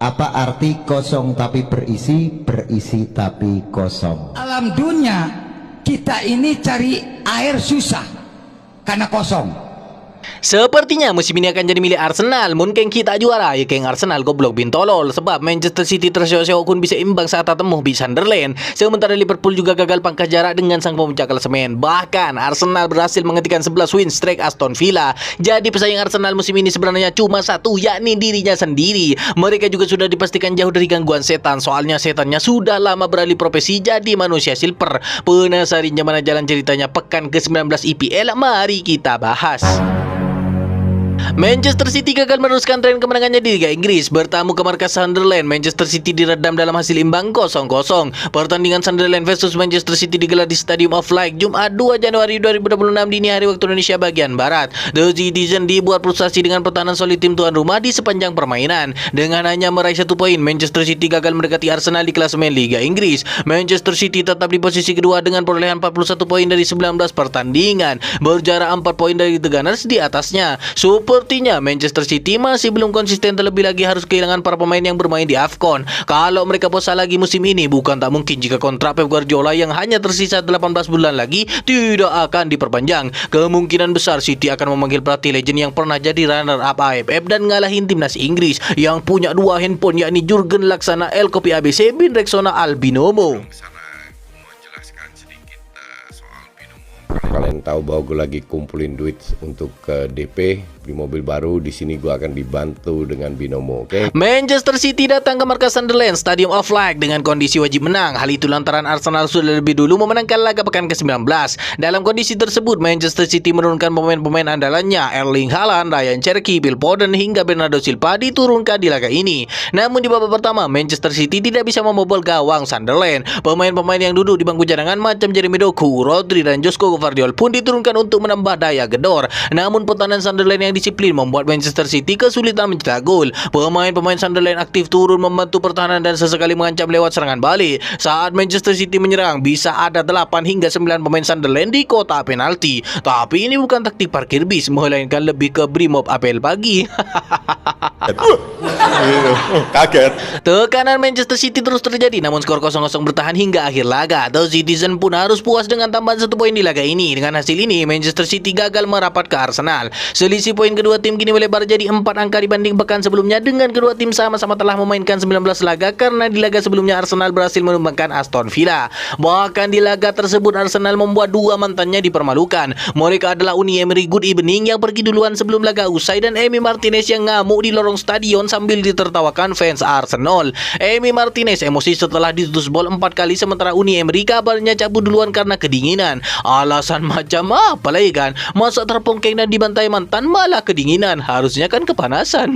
Apa arti kosong tapi berisi, berisi tapi kosong? Alam dunia kita ini cari air susah karena kosong. Sepertinya musim ini akan jadi milik Arsenal. Mungkin kita juara ya keng Arsenal goblok bin tolol. Sebab Manchester City terseok-seok kun bisa imbang saat ketemu di Sunderland. Sementara Liverpool juga gagal pangkas jarak dengan sang pemuncak klasemen. Bahkan Arsenal berhasil menghentikan 11 win streak Aston Villa. Jadi pesaing Arsenal musim ini sebenarnya cuma satu, yakni dirinya sendiri. Mereka juga sudah dipastikan jauh dari gangguan setan. Soalnya setannya sudah lama beralih profesi jadi manusia silver. Penasaran mana jalan ceritanya pekan ke-19 IPL? Mari kita bahas. Manchester City gagal meneruskan tren kemenangannya di Liga Inggris. Bertamu ke markas Sunderland, Manchester City diredam dalam hasil imbang 0-0. Pertandingan Sunderland versus Manchester City digelar di Stadium of Light Jumat 2 Januari 2026 dini hari waktu Indonesia bagian Barat. The Citizen dibuat frustasi dengan pertahanan solid tim tuan rumah di sepanjang permainan. Dengan hanya meraih 1 poin, Manchester City gagal mendekati Arsenal di klasemen Liga Inggris. Manchester City tetap di posisi kedua dengan perolehan 41 poin dari 19 pertandingan. Berjarak 4 poin dari The Gunners di atasnya. Sepertinya Manchester City masih belum konsisten, terlebih lagi harus kehilangan para pemain yang bermain di AFCON. Kalau mereka bosan lagi musim ini, bukan tak mungkin jika kontrak Pep Guardiola yang hanya tersisa 18 bulan lagi tidak akan diperpanjang. Kemungkinan besar City akan memanggil pelatih legend yang pernah jadi runner up AFF dan ngalahin timnas Inggris yang punya 2 handphone, yakni Jurgen Laksana El Kopi ABC bin Rexona Albinomo. Kalian tahu bahwa gue lagi kumpulin duit untuk ke DP beli mobil baru. Di sini gue akan dibantu dengan Binomo, oke? Manchester City datang ke markas Sunderland Stadium of Light dengan kondisi wajib menang. Hal itu lantaran Arsenal sudah lebih dulu memenangkan laga pekan ke-19. Dalam kondisi tersebut, Manchester City menurunkan pemain-pemain andalannya Erling Haaland, Ryan Cherky, Phil Foden hingga Bernardo Silva diturunkan di laga ini. Namun di babak pertama, Manchester City tidak bisa membobol gawang Sunderland. Pemain-pemain yang duduk di bangku cadangan macam Jeremy Doku, Rodri dan Josko Gvardiol pun diturunkan untuk menambah daya gedor. Namun pertahanan Sunderland yang disiplin membuat Manchester City kesulitan mencetak gol. Pemain-pemain Sunderland aktif turun membantu pertahanan dan sesekali mengancam lewat serangan balik. Saat Manchester City menyerang, bisa ada 8 hingga 9 pemain Sunderland di kotak penalti. Tapi ini bukan taktik parkir bis, melainkan lebih ke Brimob apel pagi. Kaget. Tekanan Manchester City terus terjadi, namun skor 0-0 bertahan hingga akhir laga. The Citizen pun harus puas dengan tambahan 1 poin di laga ini. Dengan hasil ini, Manchester City gagal merapat ke Arsenal. Selisih poin kedua tim kini melebar jadi 4 angka dibanding pekan sebelumnya, dengan kedua tim sama-sama telah memainkan 19 laga karena di laga sebelumnya Arsenal berhasil menumbangkan Aston Villa. Bahkan di laga tersebut Arsenal membuat 2 mantannya dipermalukan. Mereka adalah Unai Emery Good Evening yang pergi duluan sebelum laga usai dan Emi Martinez yang ngamuk di lorong stadion sambil ditertawakan fans Arsenal. Emi Martinez emosi setelah ditutus bol 4 kali, sementara Unai Emery kabarnya cabut duluan karena kedinginan. Alasan macam apa lagi kan? Masa terpongkeng dan dibantai mantan malah kedinginan? Harusnya kan kepanasan.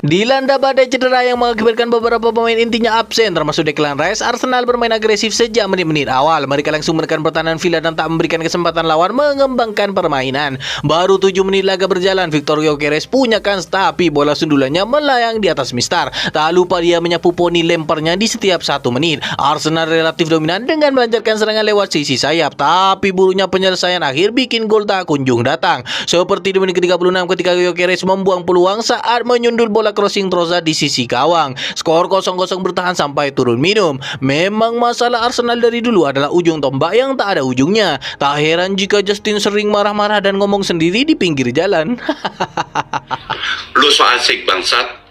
Dilanda badai cedera yang mengakibatkan beberapa pemain intinya absen, termasuk Declan Rice, Arsenal bermain agresif sejak menit-menit awal. Mereka langsung menekan pertahanan Villa dan tak memberikan kesempatan lawan mengembangkan permainan. Baru 7 menit laga berjalan, Victor Gyökeres punya kans, tapi bola sundulannya melayang di atas mistar. Tak lupa dia menyapu poni lemparnya di setiap 1 menit. Arsenal relatif dominan dengan melancarkan serangan lewat sisi sayap, tapi buruknya penyelesaian akhir bikin gol tak kunjung datang. Seperti di menit ke-36 ketika Gyökeres membuang peluang saat menyundul bola crossing Trossard di sisi gawang. Skor 0-0 bertahan sampai turun minum. Memang masalah Arsenal dari dulu adalah ujung tombak yang tak ada ujungnya. Tak heran jika Justin sering marah-marah dan ngomong sendiri di pinggir jalan. Lu so asik bangsat.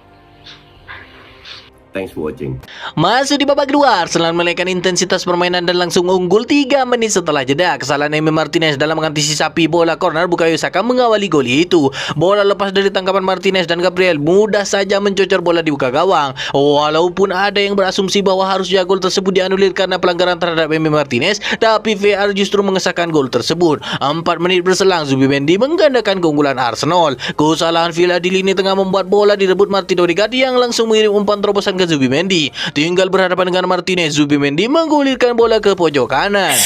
Thanks for watching. Masuk di babak kedua, Arsenal menaikkan intensitas permainan dan langsung unggul 3 menit setelah jeda. Kesalahan Emi Martinez dalam mengantisipasi bola corner Bukayo Saka mengawali gol itu. Bola lepas dari tangkapan Martinez dan Gabriel mudah saja mencocor bola di buka gawang. Walaupun ada yang berasumsi bahwa harusnya gol tersebut dianulir karena pelanggaran terhadap Emi Martinez, tapi VAR justru mengesahkan gol tersebut. 4 menit berselang, Zubimendi menggandakan keunggulan Arsenal. Kesalahan Villa di lini tengah membuat bola direbut Martin Odegaard yang langsung mengirim umpan terobosan ke Zubimendi. Tinggal berhadapan dengan Martinez, Zubimendi menggulirkan bola ke pojok kanan.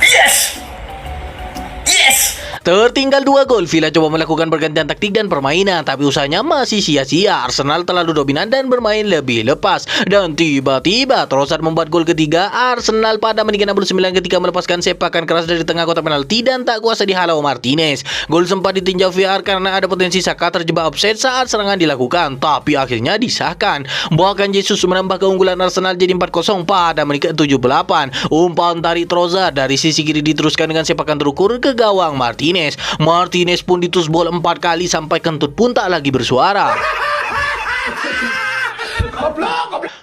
Yes! Yes! Tertinggal 2 gol, Villa coba melakukan pergantian taktik dan permainan, tapi usahanya masih sia-sia. Arsenal terlalu dominan dan bermain lebih lepas. Dan tiba-tiba Trossard membuat gol ketiga Arsenal pada menit 69 ketika melepaskan sepakan keras dari tengah kotak penalti dan tak kuasa dihalau Martinez. Gol sempat ditinjau VAR karena ada potensi Saka terjebak offside saat serangan dilakukan, tapi akhirnya disahkan. Bahkan Jesus menambah keunggulan Arsenal jadi 4-0 pada menit ke-78. Umpan tarik Trossard dari sisi kiri diteruskan dengan sepakan terukur ke gawang Martinez. Martinez pun ditus bola 4 kali sampai kentut pun tak lagi bersuara.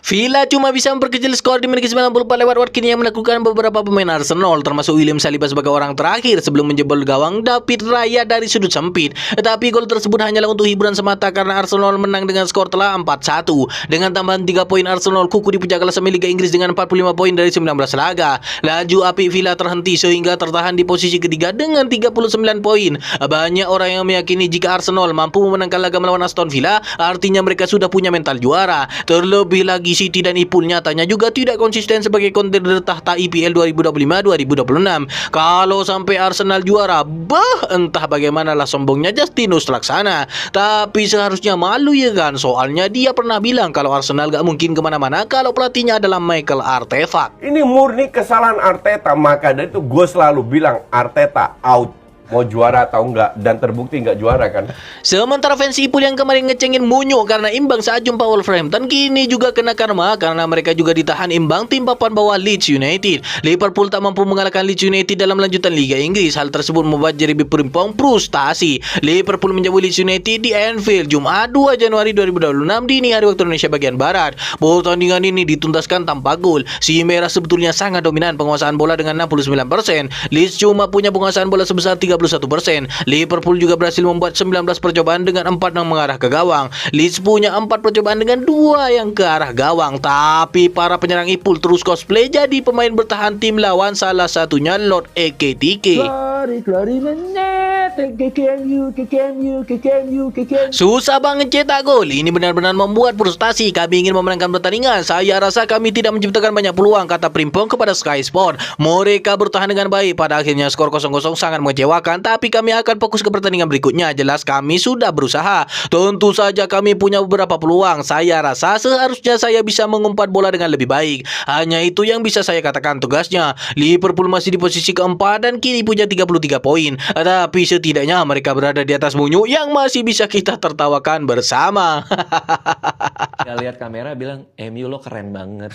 Villa cuma bisa memperkecil skor di menit ke-94 lewat Watkins yang melakukan beberapa pemain Arsenal termasuk William Saliba sebagai orang terakhir sebelum menjebol gawang David Raya dari sudut sempit. Tetapi gol tersebut hanyalah untuk hiburan semata karena Arsenal menang dengan skor telak 4-1. Dengan tambahan 3 poin Arsenal kuku di puncak klasemen Liga Inggris dengan 45 poin dari 19 laga. Laju api Villa terhenti sehingga tertahan di posisi ketiga dengan 39 poin. Banyak orang yang meyakini jika Arsenal mampu memenangkan laga melawan Aston Villa, artinya mereka sudah punya mental juara. Terlebih lagi City dan Ipul nyatanya juga tidak konsisten sebagai kontender tahta IPL 2025-2026. Kalau sampai Arsenal juara, entah bagaimanalah sombongnya Justinus Laksana. Tapi seharusnya malu ya kan, soalnya dia pernah bilang kalau Arsenal gak mungkin kemana-mana kalau pelatihnya adalah Mikel Arteta. Ini murni kesalahan Arteta, maka dari itu gue selalu bilang Arteta out. Mau juara atau enggak, dan terbukti enggak juara kan. Sementara fans Ipul yang kemarin ngecengin Munyo karena imbang saat jumpa Wolverhampton kini juga kena karma karena mereka juga ditahan imbang tim papan bawah Leeds United. Liverpool tak mampu mengalahkan Leeds United dalam lanjutan Liga Inggris. Hal tersebut membuat Jeremy Frimpong frustasi. Liverpool menjamu Leeds United di Anfield Jumat 2 Januari 2026 dini hari waktu Indonesia bagian barat. Pertandingan ini dituntaskan tanpa gol. Si merah sebetulnya sangat dominan penguasaan bola dengan 69%. Leeds cuma punya penguasaan bola sebesar 31%. Liverpool juga berhasil membuat 19 percobaan dengan 4 yang mengarah ke gawang. Leeds punya 4 percobaan dengan 2 yang ke arah gawang. Tapi para penyerang Ipul terus cosplay jadi pemain bertahan tim lawan, salah satunya Lord Ekitike. Susah banget cetak gol. Ini benar-benar membuat frustasi. Kami ingin memenangkan pertandingan. Saya rasa kami tidak menciptakan banyak peluang, kata Frimpong kepada Sky Sport. Mereka bertahan dengan baik. Pada akhirnya skor 0-0 sangat mengecewakan. Tapi kami akan fokus ke pertandingan berikutnya. Jelas kami sudah berusaha. Tentu saja kami punya beberapa peluang. Saya rasa seharusnya saya bisa mengumpat bola dengan lebih baik. Hanya itu yang bisa saya katakan tugasnya. Liverpool masih di posisi keempat dan kini punya 33 poin. Tapi setidaknya mereka berada di atas Munyu yang masih bisa kita tertawakan bersama. Dia lihat kamera bilang, MU lo keren banget.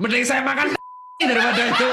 Mending saya makan daripada itu.